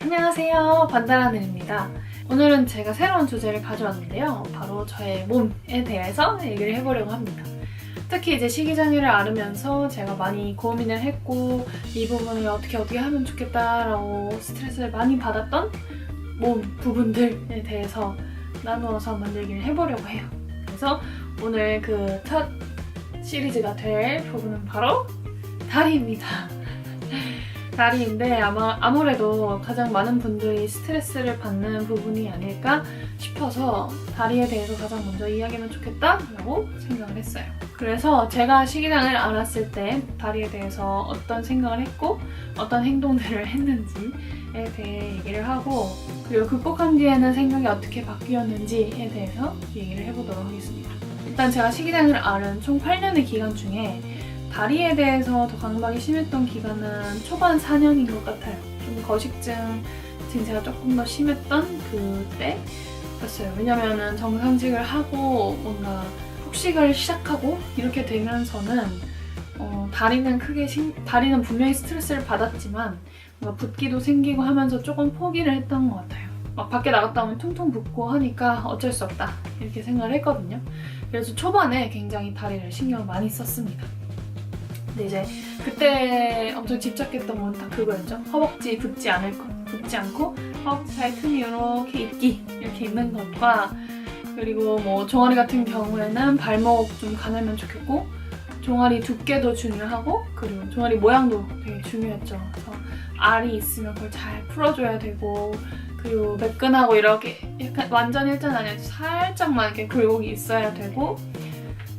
안녕하세요, 반다라늘입니다. 오늘은 제가 새로운 주제를 가져왔는데요. 바로 저의 몸에 대해서 얘기를 해보려고 합니다. 특히 이제 식이장애를 앓으면서 제가 많이 고민을 했고 이 부분을 어떻게 하면 좋겠다라고 스트레스를 많이 받았던 몸 부분들에 대해서 나누어서 한번 얘기를 해보려고 해요. 그래서 오늘 그 첫 시리즈가 될 부분은 바로 다리입니다. 다리인데 아무래도 가장 많은 분들이 스트레스를 받는 부분이 아닐까 싶어서 다리에 대해서 가장 먼저 이야기하면 좋겠다라고 생각을 했어요. 그래서 제가 식이장애를 앓았을 때 다리에 대해서 어떤 생각을 했고 어떤 행동들을 했는지에 대해 얘기를 하고, 그리고 극복한 뒤에는 생각이 어떻게 바뀌었는지에 대해서 얘기를 해보도록 하겠습니다. 일단 제가 식이장애를 앓은 총 8년의 기간 중에 다리에 대해서 더 강박이 심했던 기간은 초반 4년인 것 같아요. 좀 거식증 증세가 조금 더 심했던 그때였어요. 왜냐면은 정상직을 하고 뭔가 폭식을 시작하고 이렇게 되면서는 다리는 분명히 스트레스를 받았지만 뭔가 붓기도 생기고 하면서 조금 포기를 했던 것 같아요. 막 밖에 나갔다 오면 퉁퉁 붓고 하니까 어쩔 수 없다 이렇게 생각을 했거든요. 그래서 초반에 굉장히 다리를 신경을 많이 썼습니다. 근데 이제 그때 엄청 집착했던 건 다 그거였죠. 허벅지 붓지 않고 허벅지 사이 틈이 이렇게 이렇게 있는 것과, 그리고 뭐 종아리 같은 경우에는 발목 좀 가늘면 좋겠고 종아리 두께도 중요하고, 그리고 종아리 모양도 되게 중요했죠. 그래서 알이 있으면 그걸 잘 풀어줘야 되고, 그리고 매끈하고 이렇게 약간 완전 일자는 아니어도 살짝만 이렇게 굴곡이 있어야 되고,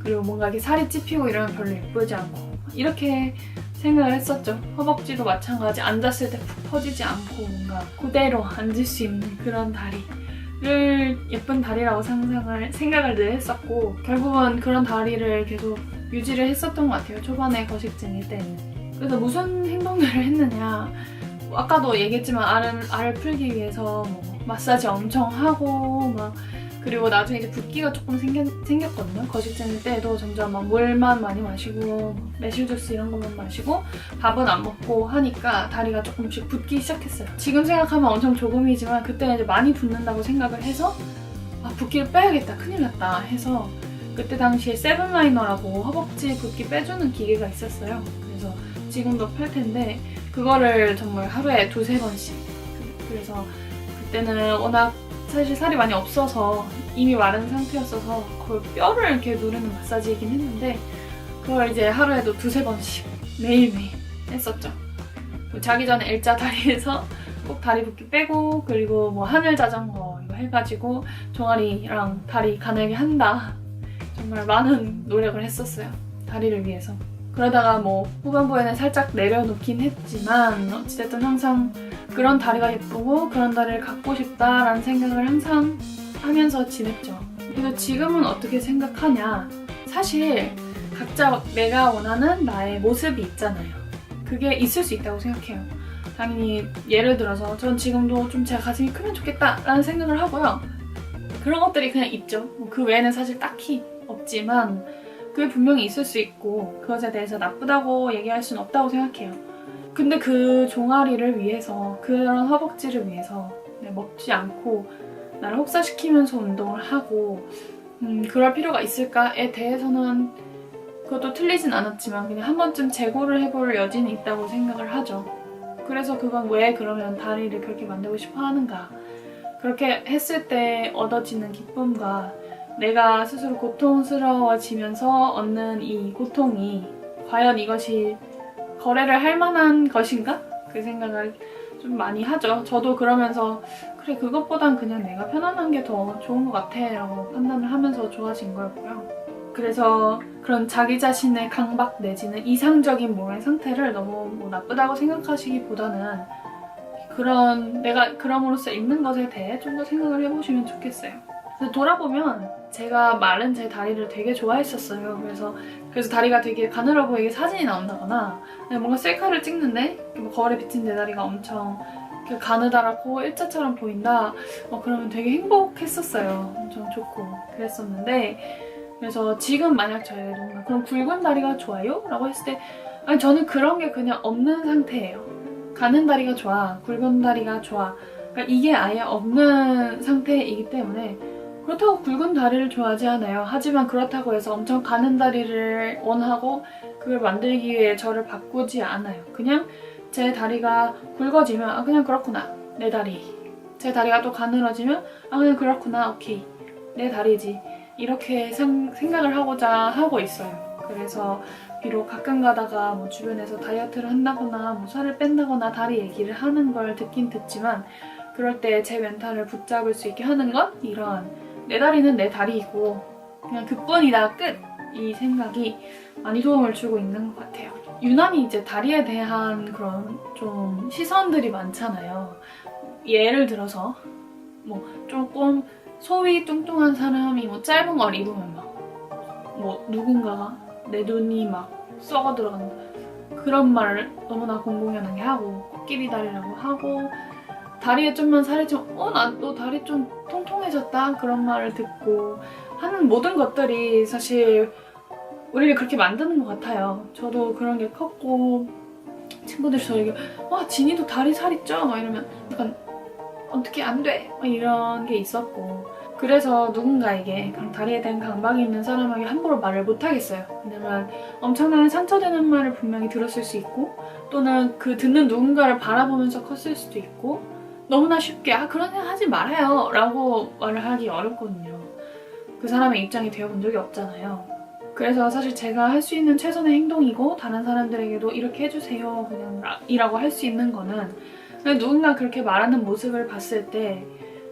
그리고 뭔가 이렇게 살이 찝히고 이러면 별로 예쁘지 않고 이렇게 생각을 했었죠. 허벅지도 마찬가지, 앉았을 때 푹 퍼지지 않고 뭔가 그대로 앉을 수 있는 그런 다리를 예쁜 다리라고 생각을 늘 했었고, 결국은 그런 다리를 계속 유지를 했었던 것 같아요. 초반에 거식증일 때는. 그래서 무슨 행동들을 했느냐, 아까도 얘기했지만 알을 풀기 위해서 뭐 마사지 엄청 하고 그리고 나중에 이제 붓기가 조금 생겼거든요. 거식증일 때도 점점 막 물만 많이 마시고 매실 주스 이런 것만 마시고 밥은 안 먹고 하니까 다리가 조금씩 붓기 시작했어요. 지금 생각하면 엄청 조금이지만 그때는 이제 많이 붓는다고 생각을 해서 붓기를 빼야겠다, 큰일 났다 해서 그때 당시에 세븐라이너라고 허벅지 붓기 빼주는 기계가 있었어요. 그래서 지금도 팔 텐데 그거를 정말 하루에 2-3번씩, 그래서 그때는 워낙 사실 살이 많이 없어서 이미 마른 상태였어서 거의 뼈를 이렇게 누르는 마사지이긴 했는데 그걸 이제 하루에도 2-3번씩 매일매일 했었죠. 자기 전에 L자 다리에서 꼭 다리 붓기 빼고, 그리고 뭐 하늘 자전거 이거 해가지고 종아리랑 다리 가늘게 한다. 정말 많은 노력을 했었어요. 다리를 위해서. 그러다가 뭐 후반부에는 살짝 내려놓긴 했지만 어찌됐든 항상 그런 다리가 예쁘고 그런 다리를 갖고 싶다라는 생각을 항상 하면서 지냈죠. 그래서 지금은 어떻게 생각하냐, 사실 각자 내가 원하는 나의 모습이 있잖아요. 그게 있을 수 있다고 생각해요. 당연히 예를 들어서 전 지금도 좀 제가 가슴이 크면 좋겠다라는 생각을 하고요. 그런 것들이 그냥 있죠. 그 외에는 사실 딱히 없지만 그게 분명히 있을 수 있고 그것에 대해서 나쁘다고 얘기할 수는 없다고 생각해요. 근데 그 종아리를 위해서, 그런 허벅지를 위해서 먹지 않고 나를 혹사시키면서 운동을 하고 그럴 필요가 있을까에 대해서는 그것도 틀리진 않았지만 그냥 한 번쯤 재고를 해볼 여지는 있다고 생각을 하죠. 그래서 그건 왜 그러면 다리를 그렇게 만들고 싶어 하는가, 그렇게 했을 때 얻어지는 기쁨과 내가 스스로 고통스러워지면서 얻는 이 고통이 과연 이것이 거래를 할 만한 것인가? 그 생각을 좀 많이 하죠. 저도 그러면서 그래, 그것보단 그냥 내가 편안한 게 더 좋은 것 같아 라고 판단을 하면서 좋아진 거였고요. 그래서 그런 자기 자신의 강박 내지는 이상적인 몸의 상태를 너무 뭐 나쁘다고 생각하시기보다는 내가 그럼으로써 있는 것에 대해 좀 더 생각을 해보시면 좋겠어요. 그래서 돌아보면 제가 마른 제 다리를 되게 좋아했었어요. 그래서 다리가 되게 가늘어 보이게 사진이 나온다거나 뭔가 셀카를 찍는데 뭐 거울에 비친 내 다리가 엄청 가느다랗고 일자처럼 보인다, 그러면 되게 행복했었어요. 엄청 좋고 그랬었는데, 그래서 지금 만약 저에게 그런 굵은 다리가 좋아요? 라고 했을 때 저는 그런 게 그냥 없는 상태예요. 가는 다리가 좋아, 굵은 다리가 좋아. 그러니까 이게 아예 없는 상태이기 때문에 그렇다고 굵은 다리를 좋아하지 않아요. 하지만 그렇다고 해서 엄청 가는 다리를 원하고 그걸 만들기 위해 저를 바꾸지 않아요. 그냥 제 다리가 굵어지면 아 그냥 그렇구나, 내 다리. 제 다리가 또 가늘어지면 아 그냥 그렇구나, 오케이, 내 다리지. 이렇게 생각을 하고자 하고 있어요. 그래서 비록 가끔 가다가 뭐 주변에서 다이어트를 한다거나 뭐 살을 뺀다거나 다리 얘기를 하는 걸 듣긴 듣지만 그럴 때 제 멘탈을 붙잡을 수 있게 하는 건 이런 내 다리는 내 다리이고 그냥 그뿐이다, 끝! 이 생각이 많이 도움을 주고 있는 것 같아요. 유난히 이제 다리에 대한 그런 좀 시선들이 많잖아요. 예를 들어서 뭐 조금 소위 뚱뚱한 사람이 뭐 짧은 걸 입으면 막 뭐 누군가가 내 눈이 막 썩어 들어간다, 그런 말을 너무나 공공연하게 하고 코끼리 다리라고 하고 다리에 좀만 살이 좀 너 다리 좀 통통해졌다, 그런 말을 듣고 하는 모든 것들이 사실 우리를 그렇게 만드는 것 같아요. 저도 그런 게 컸고 친구들이 저에게 와 진이도 다리 살 있죠? 막 이러면 약간 어떻게 안 돼? 막 이런 게 있었고 그래서 누군가에게 그런 다리에 대한 강박이 있는 사람에게 함부로 말을 못 하겠어요. 왜냐면 엄청난 상처되는 말을 분명히 들었을 수 있고 또는 그 듣는 누군가를 바라보면서 컸을 수도 있고 너무나 쉽게 아 그런 생각 하지 말아요 라고 말을 하기 어렵거든요. 그 사람의 입장이 되어본 적이 없잖아요. 그래서 사실 제가 할 수 있는 최선의 행동이고 다른 사람들에게도 이렇게 해주세요 그냥 이라고 할 수 있는 거는 누군가 그렇게 말하는 모습을 봤을 때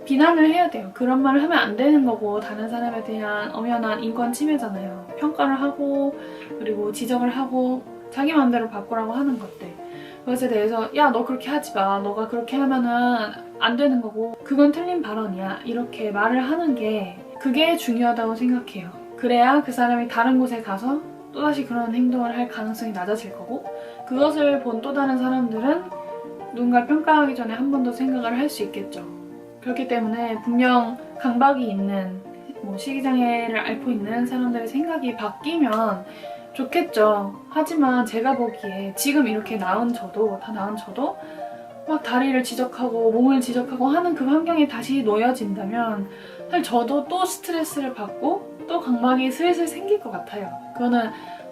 비난을 해야 돼요. 그런 말을 하면 안 되는 거고 다른 사람에 대한 엄연한 인권 침해잖아요. 평가를 하고 그리고 지적을 하고 자기 마음대로 바꾸라고 하는 것들, 그것에 대해서 야 너 그렇게 하지 마, 너가 그렇게 하면은 안 되는 거고 그건 틀린 발언이야, 이렇게 말을 하는 게 그게 중요하다고 생각해요. 그래야 그 사람이 다른 곳에 가서 또다시 그런 행동을 할 가능성이 낮아질 거고 그것을 본 또 다른 사람들은 누군가를 평가하기 전에 한 번 더 생각을 할 수 있겠죠. 그렇기 때문에 분명 강박이 있는 뭐 식이장애를 앓고 있는 사람들의 생각이 바뀌면 좋겠죠. 하지만 제가 보기에 지금 이렇게 나은 저도 막 다리를 지적하고 몸을 지적하고 하는 그 환경에 다시 놓여진다면 사실 저도 또 스트레스를 받고 또 강박이 슬슬 생길 것 같아요. 그거는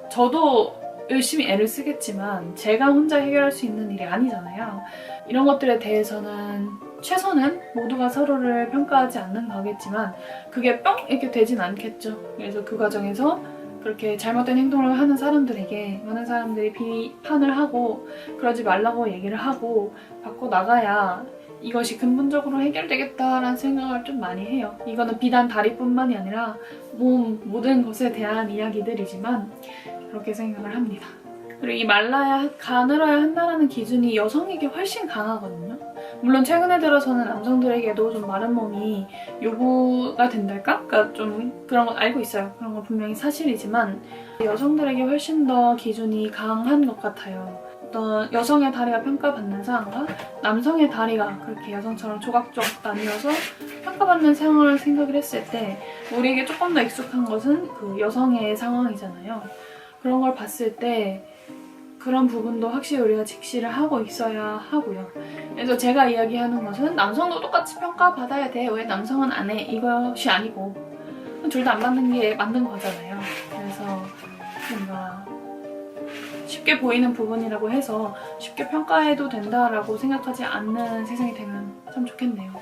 저도 열심히 애를 쓰겠지만 제가 혼자 해결할 수 있는 일이 아니잖아요. 이런 것들에 대해서는 최선은 모두가 서로를 평가하지 않는 거겠지만 그게 뻥 이렇게 되진 않겠죠. 그래서 그 과정에서 그렇게 잘못된 행동을 하는 사람들에게 많은 사람들이 비판을 하고 그러지 말라고 얘기를 하고 바꿔나가야 이것이 근본적으로 해결되겠다라는 생각을 좀 많이 해요. 이거는 비단 다리뿐만이 아니라 몸 모든 것에 대한 이야기들이지만 그렇게 생각을 합니다. 그리고 이 말라야 가늘어야 한다는 기준이 여성에게 훨씬 강하거든요. 물론 최근에 들어서는 남성들에게도 좀 마른 몸이 요구가 된달까? 그러니까 좀 그런 건 알고 있어요. 그런 건 분명히 사실이지만 여성들에게 훨씬 더 기준이 강한 것 같아요. 어떤 여성의 다리가 평가받는 상황과 남성의 다리가 그렇게 여성처럼 조각조각 나뉘어서 평가받는 상황을 생각을 했을 때 우리에게 조금 더 익숙한 것은 그 여성의 상황이잖아요. 그런 걸 봤을 때 그런 부분도 확실히 우리가 직시를 하고 있어야 하고요. 그래서 제가 이야기하는 것은 남성도 똑같이 평가받아야 돼. 왜 남성은 안 해? 이것이 아니고 둘 다 안 받는 게 맞는 거잖아요. 그래서 뭔가 쉽게 보이는 부분이라고 해서 쉽게 평가해도 된다라고 생각하지 않는 세상이 되면 참 좋겠네요.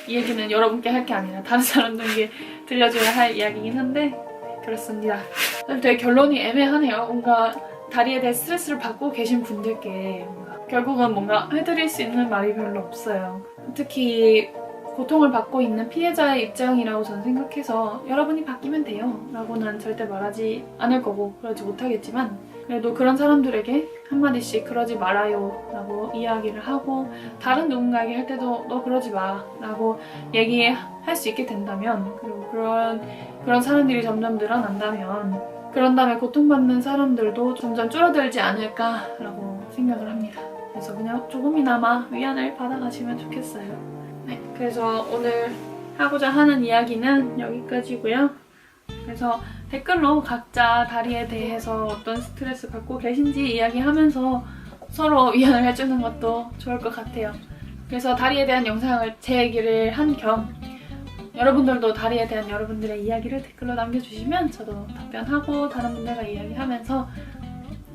이 얘기는 여러분께 할 게 아니라 다른 사람들에게 들려줘야 할 이야기이긴 한데 그렇습니다. 되게 결론이 애매하네요. 뭔가 다리에 대해 스트레스를 받고 계신 분들께 결국은 뭔가 해드릴 수 있는 말이 별로 없어요. 특히 고통을 받고 있는 피해자의 입장이라고 저는 생각해서 여러분이 바뀌면 돼요 라고는 절대 말하지 않을 거고 그러지 못하겠지만 그래도 그런 사람들에게 한마디씩 그러지 말아요 라고 이야기를 하고 다른 누군가에게 할 때도 너 그러지 마 라고 얘기할 수 있게 된다면 그리고 그런 사람들이 점점 늘어난다면 그런 다음에 고통받는 사람들도 점점 줄어들지 않을까라고 생각을 합니다. 그래서 그냥 조금이나마 위안을 받아가시면 좋겠어요. 네, 그래서 오늘 하고자 하는 이야기는 여기까지고요. 그래서 댓글로 각자 다리에 대해서 어떤 스트레스 받고 계신지 이야기하면서 서로 위안을 해주는 것도 좋을 것 같아요. 그래서 다리에 대한 영상을 제 얘기를 한 겸 여러분들도 다리에 대한 여러분들의 이야기를 댓글로 남겨주시면 저도 답변하고 다른 분들과 이야기하면서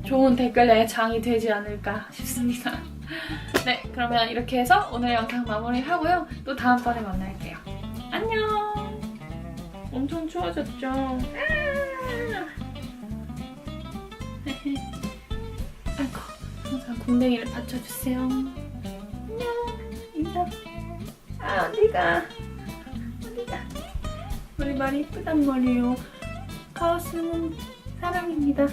좋은 댓글의 장이 되지 않을까 싶습니다. 네, 그러면 이렇게 해서 오늘 영상 마무리하고요. 또 다음번에 만날게요. 안녕! 엄청 추워졌죠? 아이고, 항상 궁뎅이를 받쳐주세요. 안녕! 인사! 어디가? 우리 말이 이쁘단 말이에요. 카오스는 사랑입니다.